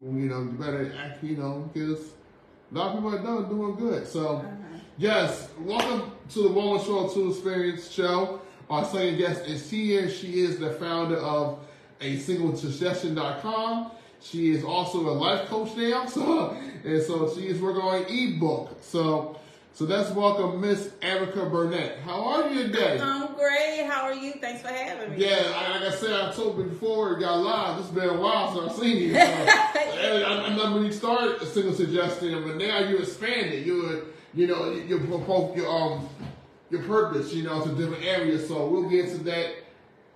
You better act, because a lot of people are doing good. So, yes, welcome to the Wellness World 2 Experience show. Our second guest is here. She is the founder of asinglesuggestion.com. She is also a life coach now. So she is working on an ebook. So let's welcome Miss Erika Burnett. How are you today? I'm great. How are you? Thanks for having me. Yeah, like I said, I told you before we got live. It's been a while since I've seen you. So, I remember when you started a single suggestion, but now you expanded. Your purpose, to different areas. So we'll get to that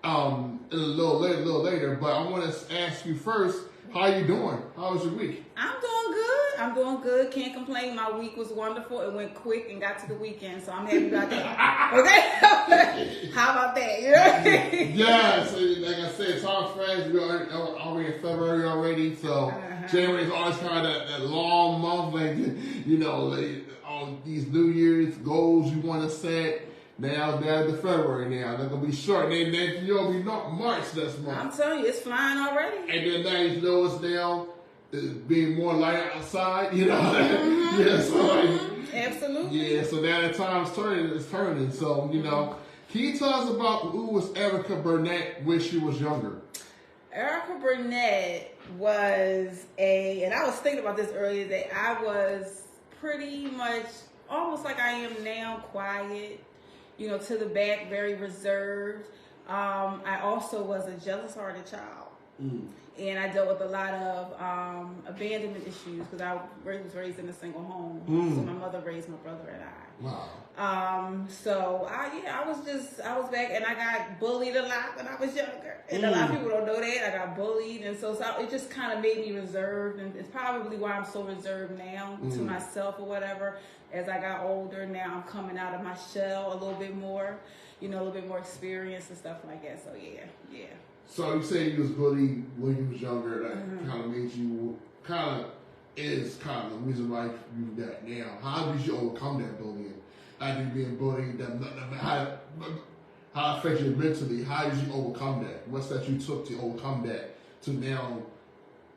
a little later. But I want to ask you first, how you doing? How was your week? I'm doing good. Can't complain. My week was wonderful. It went quick and got to the weekend, so I'm happy about that. Okay? How about that? Yeah, so like I said, time flies. We're already in February already, so January is always kind of that long month, like all these New Year's goals you want to set. Now the February now. They're gonna be short. Then you'll be March this month. I'm telling you, it's flying already. And then now it's now being more light outside, Mm-hmm. Yeah, so Absolutely. yeah, so now the time's turning. So, can you tell us about who was Erika Burnett when she was younger? Erika Burnett was and I was thinking about this earlier, that I was pretty much almost like I am now, quiet, to the back, very reserved. I also was a jealous-hearted child. And I dealt with a lot of abandonment issues because I was raised in a single home. So my mother raised my brother and I. Wow. So I was back, and I got bullied a lot when I was younger. And a lot of people don't know that. I got bullied, and so it just kind of made me reserved. And it's probably why I'm so reserved now to myself or whatever. As I got older, now I'm coming out of my shell a little bit more, a little bit more experience and stuff like that. So yeah. So you say you was bullied when you was younger. That kind of made you is the reason why you got now. How did you overcome that bullying? After being bullied, how it affected you mentally? How did you overcome that? What's that you took to overcome that to now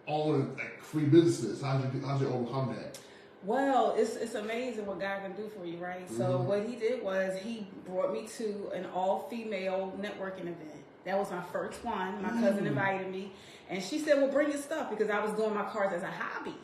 own free businesses? How did you overcome that? Well, it's amazing what God can do for you, right? So what he did was he brought me to an all-female networking event. That was my first one. My cousin invited me, and she said, well, bring your stuff, because I was doing my cards as a hobby.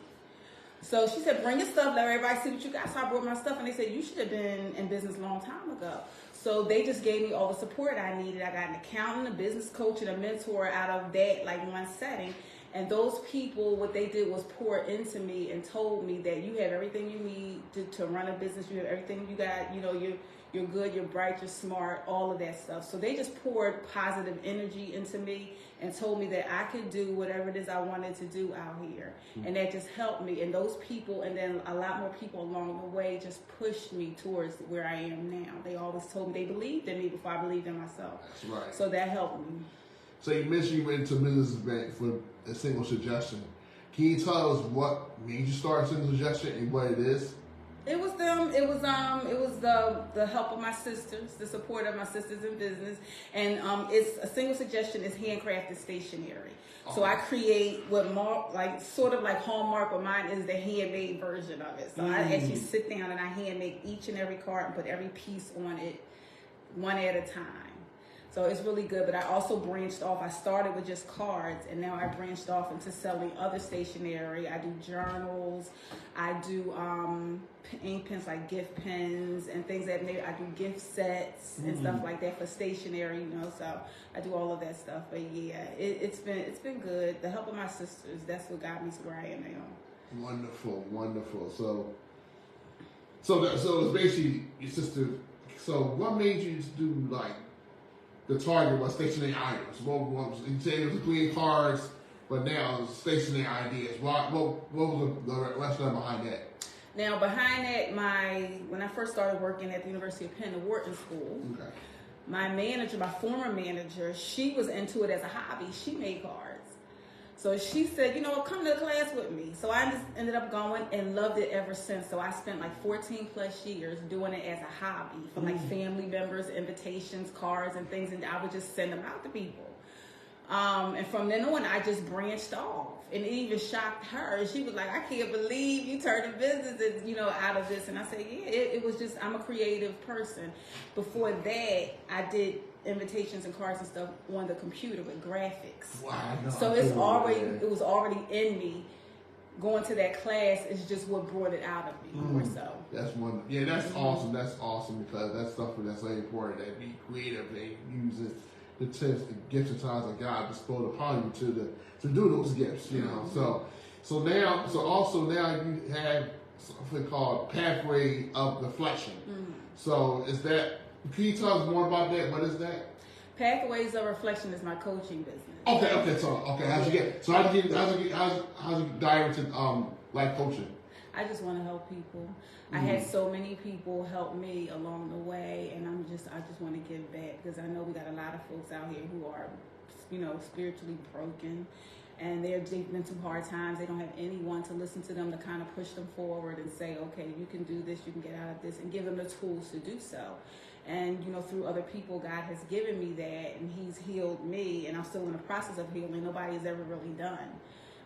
So she said, bring your stuff, let everybody see what you got. So I brought my stuff, and they said, you should have been in business a long time ago. So they just gave me all the support I needed. I got an accountant, a business coach, and a mentor out of that, one setting. And those people, what they did was pour into me and told me that you have everything you need to run a business. You have everything you got. You're good, you're bright, you're smart, all of that stuff. So they just poured positive energy into me and told me that I could do whatever it is I wanted to do out here. And that just helped me. And those people, and then a lot more people along the way, just pushed me towards where I am now. They always told me they believed in me before I believed in myself. That's right. So that helped me. So you mentioned you went into business event for a single suggestion. Can you tell us what made you start a single suggestion and what it is? It was them. It was the help of my sisters, the support of my sisters in business, and it's a single suggestion is handcrafted stationery. So I create what sort of like Hallmark, but mine is the handmade version of it. So I actually sit down and I hand make each and every card and put every piece on it, one at a time. So it's really good, but I also branched off. I started with just cards, and now I branched off into selling other stationery. I do journals. I do ink pens, like gift pens and things that maybe I do gift sets and stuff like that for stationery, So I do all of that stuff. But yeah, it's been good. The help of my sisters, that's what got me to where I am now. Wonderful. So it's basically your sister. So what made you do the target was stationary items? You said it was green cards, but now it's stationary ideas. What was the rationale behind that? Now, behind that, when I first started working at the University of Penn, the Wharton School, my former manager, she was into it as a hobby. She made cards. So she said, come to the class with me. So I just ended up going and loved it ever since. So I spent 14 plus years doing it as a hobby for family members, invitations, cards, and things. And I would just send them out to people. And from then on, I just branched off. And it even shocked her. She was like, I can't believe you turned a business, out of this. And I said, yeah, it was just, I'm a creative person. Before that, I did invitations and cards and stuff on the computer with graphics. Wow, no, so it was already in me. Going to that class is just what brought it out of me more so. That's one. Yeah, that's awesome. That's awesome because that's stuff that's very important. That be creative and use it. The tips, the gifts and talents that God bestowed upon you to do those gifts, So now you have something called Pathway of Reflection. So is that? Can you tell us more about that? What is that? Pathways of Reflection is my coaching business. Okay. How'd you dive into life coaching? I just want to help people. I had so many people help me along the way, and I just want to give back because I know we got a lot of folks out here who are, spiritually broken, and they're deep into hard times. They don't have anyone to listen to them to kind of push them forward and say, okay, you can do this, you can get out of this, and give them the tools to do so. And, through other people, God has given me that, and He's healed me, and I'm still in the process of healing. Nobody has ever really done.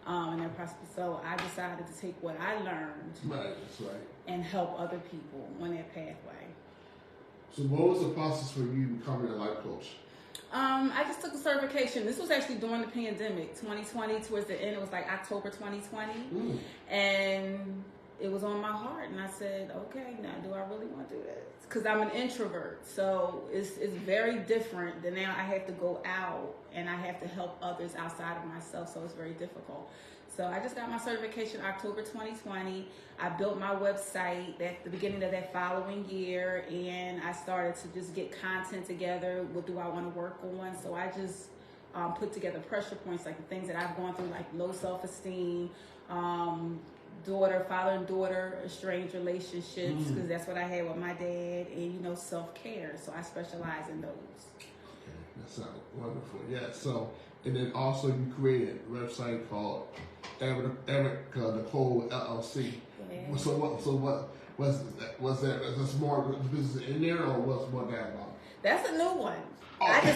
In that process. So I decided to take what I learned and help other people on that pathway. So what was the process for you becoming a life coach? I just took a certification. This was actually during the pandemic, 2020, towards the end. It was like October 2020. And it was on my heart. And I said, okay, now do I really want to do this? Because I'm an introvert. So it's very different than now I have to go out and I have to help others outside of myself. So it's very difficult. So I just got my certification October 2020. I built my website at the beginning of that following year, and I started to just get content together. What do I want to work on? So I just put together pressure points, like the things that I've gone through, like low self-esteem, father and daughter estranged relationships, because that's what I had with my dad, and self-care. So I specialize in those. Okay, that sounds wonderful. Yeah. So, and then also you created a website called Erika Nicole LLC. Yeah. So what was that? Is there more business in there, or what's that about? That's a new one. Okay.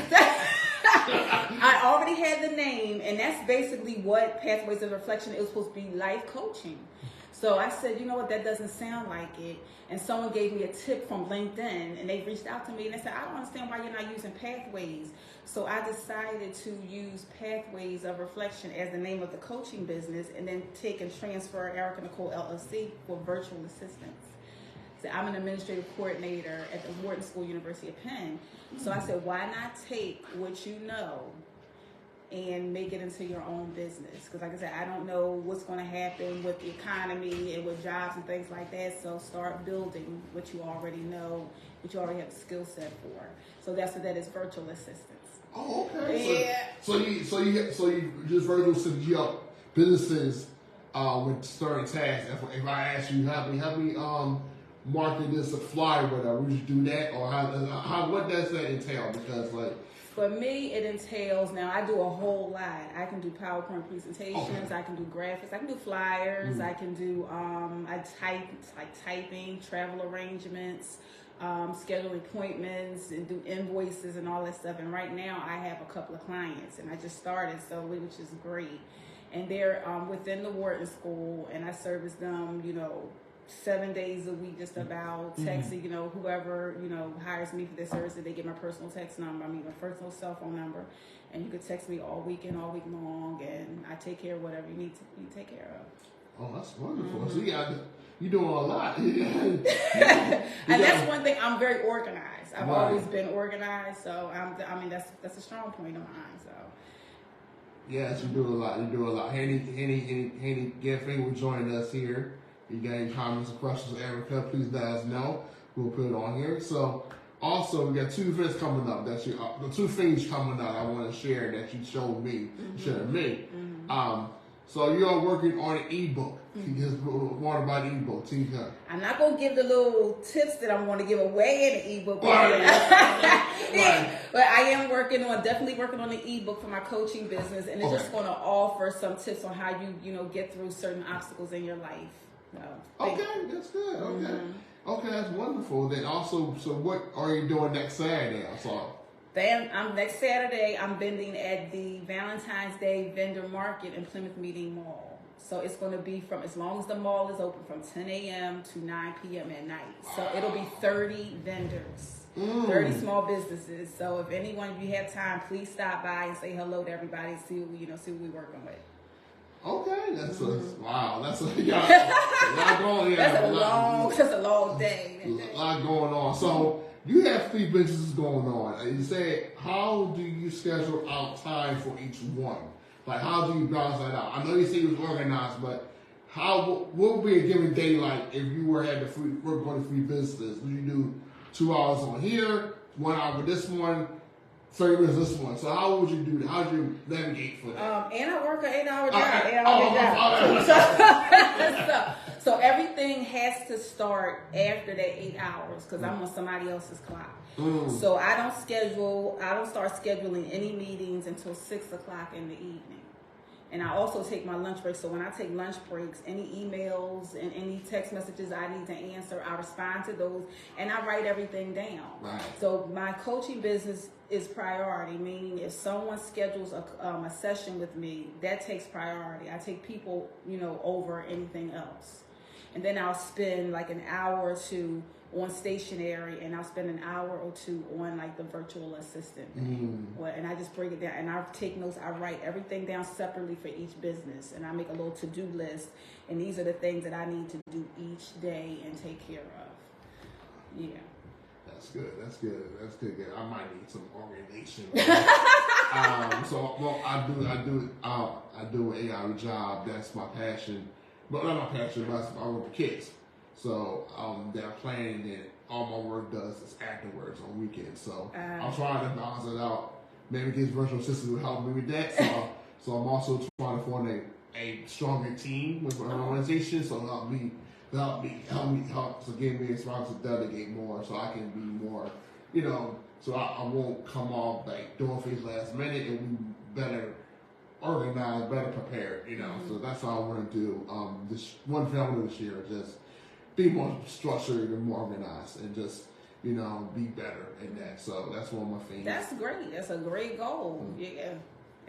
I already had the name, and that's basically what Pathways of Reflection. It was supposed to be life coaching. So I said, you know what, that doesn't sound like it. And someone gave me a tip from LinkedIn, and they reached out to me and they said, I don't understand why you're not using Pathways. So I decided to use Pathways of Reflection as the name of the coaching business, and then take and transfer Erika Nicole LLC for virtual assistance. So I'm an administrative coordinator at the Wharton School, University of Penn. So I said, why not take what you know and make it into your own business? Because like I said, I don't know what's going to happen with the economy and with jobs and things like that. So start building what you already know, what you already have a skill set for. So that's what that is, virtual assistance. Oh, okay. Yeah. So you just virtual assistance, you help businesses with certain tasks. If I ask you, help me market this a flyer, whatever, would you do that, or how what does that entail? Because for me, it entails, now I do a whole lot. I can do PowerPoint presentations, I can do graphics, I can do flyers, I can do, typing, travel arrangements, schedule appointments, and do invoices and all that stuff. And right now I have a couple of clients, and I just started, which is great. And they're within the Wharton School, and I service them, 7 days a week, just about texting, whoever, hires me for their service, they get my personal text number, my personal cell phone number, and you can text me all week long, and I take care of whatever you need to take care of. Oh, that's wonderful. So you're doing a lot. And that's one thing, I'm very organized. I've always been organized, so that's a strong point of mine, so. Yes, you do a lot. Handy Geffing will join us here. You got any comments or questions, Erika, please let us know. We'll put it on here. So, also, we got two events coming up. The two things coming up I want to share that you showed me. So, you are working on an ebook. Can you just more about the ebook? I'm not going to give the little tips that I'm going to give away in the ebook. Right. But I am definitely working on the ebook for my coaching business, and it's just going to offer some tips on how you get through certain obstacles in your life. Okay, that's good. Okay, that's wonderful. Then also, so what are you doing next Saturday? I saw. Then next Saturday, I'm vending at the Valentine's Day vendor market in Plymouth Meeting Mall. So it's going to be from, as long as the mall is open, from 10 a.m. to 9 p.m. at night. So it'll be 30 vendors, 30 small businesses. So if anyone, if you have time, please stop by and say hello to everybody. See what we're working with. Okay, that's wow. That's a lot going. Yeah, that's a long day. A lot going on. So you have 3 businesses going on. You say, how do you schedule out time for each one? Like, how do you balance that out? I know you say it was organized, but what would be a given day like if you had to work on 3 businesses? Would you do 2 hours on here, 1 hour with this one, 30 minutes this one? So how would you do that? How would you navigate for that? And I work an 8-hour job. So everything has to start after that 8 hours because I'm on somebody else's clock. So I don't start scheduling any meetings until 6 o'clock in the evening. And I also take my lunch break. So when I take lunch breaks, any emails and any text messages I need to answer, I respond to those and I write everything down. Right. So my coaching business is priority, meaning if someone schedules a session with me, that takes priority. I take people, over anything else. And then I'll spend like an hour or two on stationery, and I'll spend an hour or two on like the virtual assistant. And I just break it down, and I take notes. I write everything down separately for each business, and I make a little to-do list. And these are the things that I need to do each day and take care of. Yeah. That's good. I might need some organization. I do an 8-hour job. That's my passion. But not my passion, but I work with kids. So they're playing, and all my work does is afterwards on weekends. So I'm trying to balance it out. Maybe his virtual assistant will help me with that. So I'm also trying to form a stronger team with my organization. So so give me a response to delegate more, so I can be more, so I won't come off like doing things last minute and be better organized, better prepared, So that's all I want to do. This one thing I want to do this year is just be more structured and more organized, and just be better in that. So that's one of my things. That's great. That's a great goal. Yeah,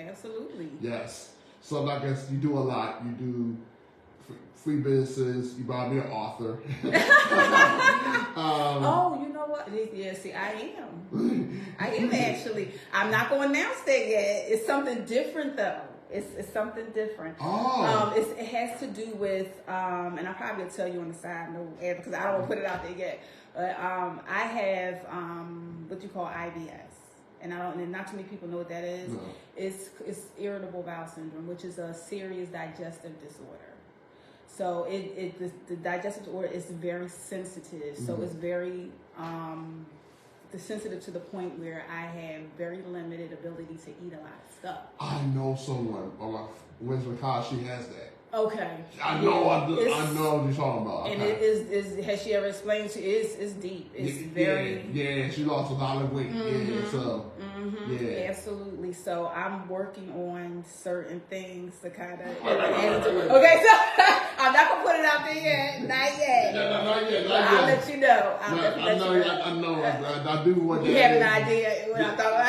absolutely. Yes. So I guess you do a lot. You do free businesses. You probably be an author. Oh, you know what? Yeah, see, I am. I am actually. I'm not going to announce that yet. It's something different, though. It's something different. Oh. It has to do with, and I'll probably tell you on the side note because I don't want to put it out there yet. But I have what you call IBS, and not too many people know what that is. No. It's irritable bowel syndrome, which is a serious digestive disorder. So the digestive disorder is very sensitive. So it's very sensitive to the point where I have very limited ability to eat a lot of stuff. I know someone. When college, she has that. Okay. I know what you're talking about. And it is. Has she ever explained to you? It's deep. It's very. Yeah, she lost a lot of weight. Yeah, so. Yeah. Absolutely. So I'm working on certain things to kind of. Okay, so I'm not gonna put it out there yet. Not yet. Not yet. I'll let you know. I know. I do what you have an idea what I thought.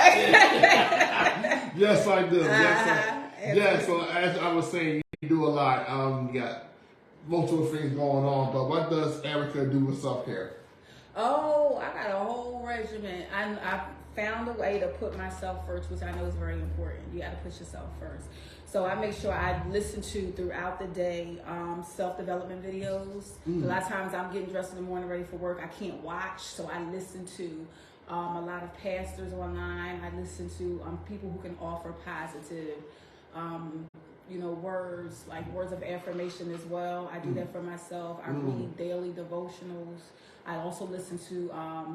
Yes, I do. Yes, so as I was saying, you do a lot. You got multiple things going on, but what does Erika do with self-care? Oh, I got a whole regimen. I found a way to put myself first, which I know is very important. You got to put yourself first. So I make sure I listen to throughout the day self-development videos. A lot of times I'm getting dressed in the morning ready for work. I can't watch, so I listen to a lot of pastors online. I listen to people who can offer positive words of affirmation as well. I do that for myself. I read daily devotionals. I also listen to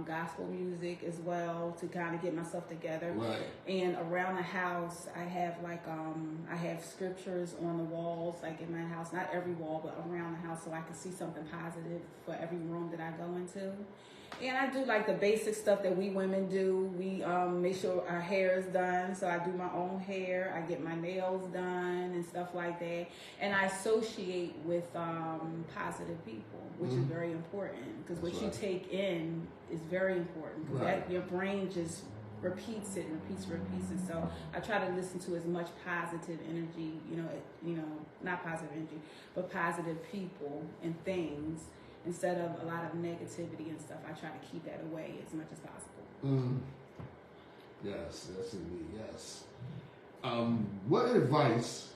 gospel music as well to kind of get myself together. Right. And around the house, I have I have scriptures on the walls, like in my house, not every wall, but around the house, so I can see something positive for every room that I go into. And I do like the basic stuff that we women do. We make sure our hair is done. So I do my own hair. I get my nails done and stuff like that. And I associate with positive people, which is very important. Because what you take in is very important. Because your brain just repeats it and repeats it. So I try to listen to as much positive energy, not positive energy, but positive people and things instead of a lot of negativity and stuff. I try to keep that away as much as possible. Yes, indeed, yes. What advice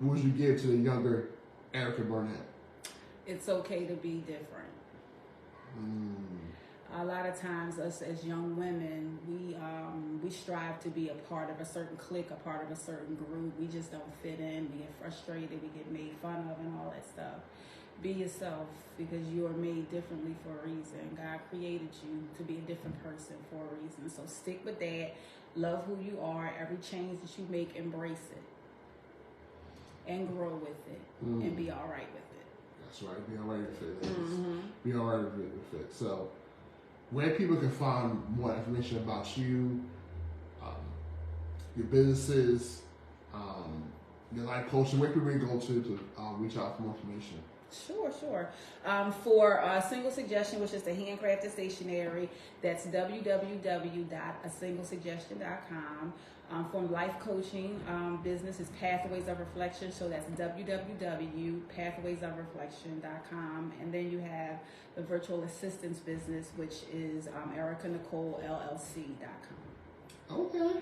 would you give to the younger Erika Burnett? It's okay to be different. A lot of times, us as young women, we strive to be a part of a certain clique, a part of a certain group. We just don't fit in. We get frustrated. We get made fun of and all that stuff. Be yourself, because you are made differently for a reason. God created you to be a different person for a reason. So stick with that. Love who you are. Every change that you make, embrace it and grow with it and be all right with it. That's right. Be all right with it. Be all right with it. So, where people can find more information about you, your businesses, your life coaching, where people can go to reach out for more information? Sure. For Single Suggestion, which is the handcrafted stationery, that's www.asinglesuggestion.com. For life coaching business is Pathways of Reflection, so that's www.pathwaysofreflection.com. And then you have the virtual assistance business, which is ericanicolellc.com. Okay.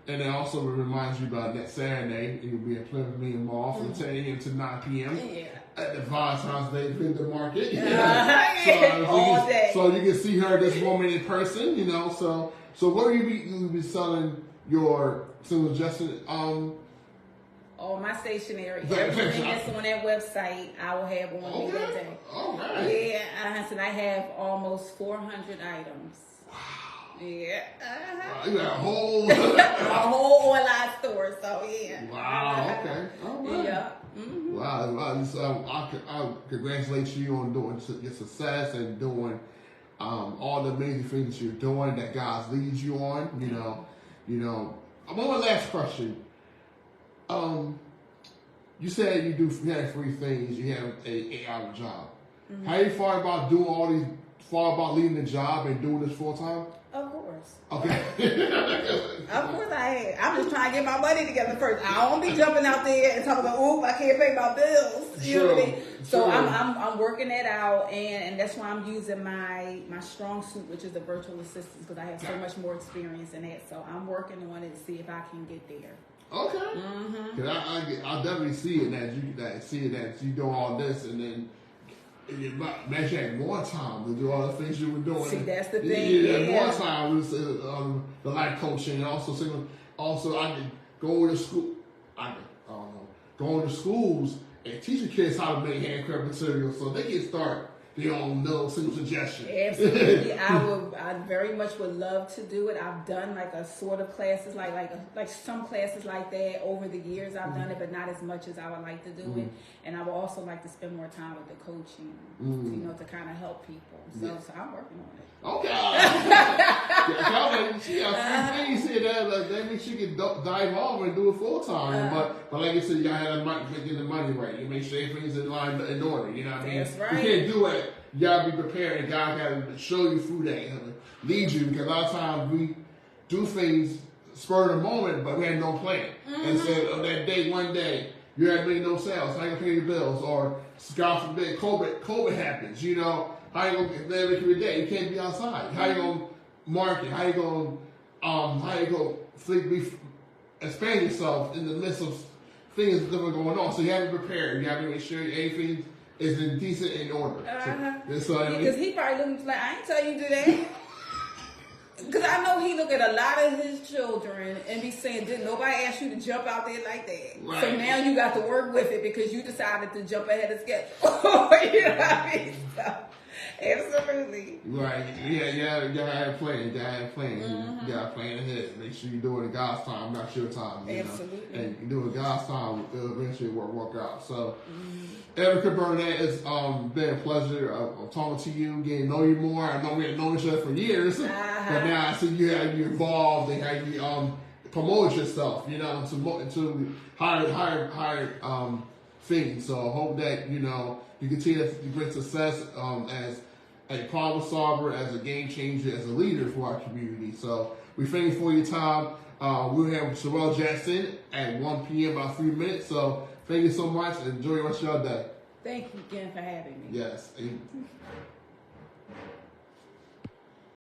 And it also reminds you about next Saturday, you'll be at Plymouth Meeting Mall from 10 a.m. to 9 p.m. At the Valentine's Day Vendor Market. All day. So you can see her, this woman in person, So what will you be selling your Single Suggestion? All my stationery, everything that's on that website, I will have on me that day. All right. Yeah, and I have almost 400 items. Yeah. You got a whole online store, so yeah. Wow. Okay. All right. Yeah. Wow. So I congratulate you on doing your success and doing all the amazing things you're doing that God leads you on. One last question. You said you have 3 things. You have an 8-hour job. How you far about leaving the job and doing this full time? Of course. Okay. Of course I am. I'm just trying to get my money together first. I don't be jumping out there and talking about, I can't pay my bills. You know what I mean? So I'm working that out, and that's why I'm using my strong suit, which is the virtual assistance, because I have so much more experience in that. So I'm working on it to see if I can get there. Okay. Cause I definitely see it that you do all this, and then you had more time to do all the things you were doing. See, that's the thing. You had more time with the life coaching, and also I could go to school. Going to schools and teaching kids how to make handcraft materials, so they can start their own little Single Suggestion. Absolutely, I very much would love to do it. I've done like a sort of classes, like some classes like that over the years. I've done it, but not as much as I would like to do it. And I would also like to spend more time with the coaching, to kind of help people. So I'm working on it. Okay. She got 3 things here that maybe she can dive off and do it full time. But like you said, you gotta have get the money right. You make sure everything's in line in order. You know what I mean? That's right. You can't do it. You gotta be prepared, and God gotta show you through that, lead you. Because a lot of times we do things spur of the moment, but we had no plan. And so that day, one day, you had made no sales. How you gonna pay your bills? Or God forbid, COVID happens. How you gonna live your day? You can't be outside. How you gonna market? How you gonna expand yourself in the midst of things that are going on? So you have to prepare. You have to make sure everything is in decent in order. Because he probably looking like, I ain't tell you to do that. Because I know he look at a lot of his children and be saying, didn't nobody ask you to jump out there like that? Right. So now you got to work with it because you decided to jump ahead of schedule. You know what I mean? So, absolutely. Right. Yeah, you gotta have a plan. You gotta plan ahead. Make sure you do it in God's time, not your time. Absolutely. And you do it in God's time, it'll eventually work out. So, Erika Burnett, it's been a pleasure talking to you, getting to know you more. I know we had known each other for years, but now I see you evolved and how you promoted yourself, into higher things. So I hope that you continue to great success a problem solver, as a game changer, as a leader for our community. So we thank you for your time. We'll have Sherelle Jackson at 1 p.m. about 3 minutes. So thank you so much. Enjoy the rest of your day. Thank you again for having me. Yes.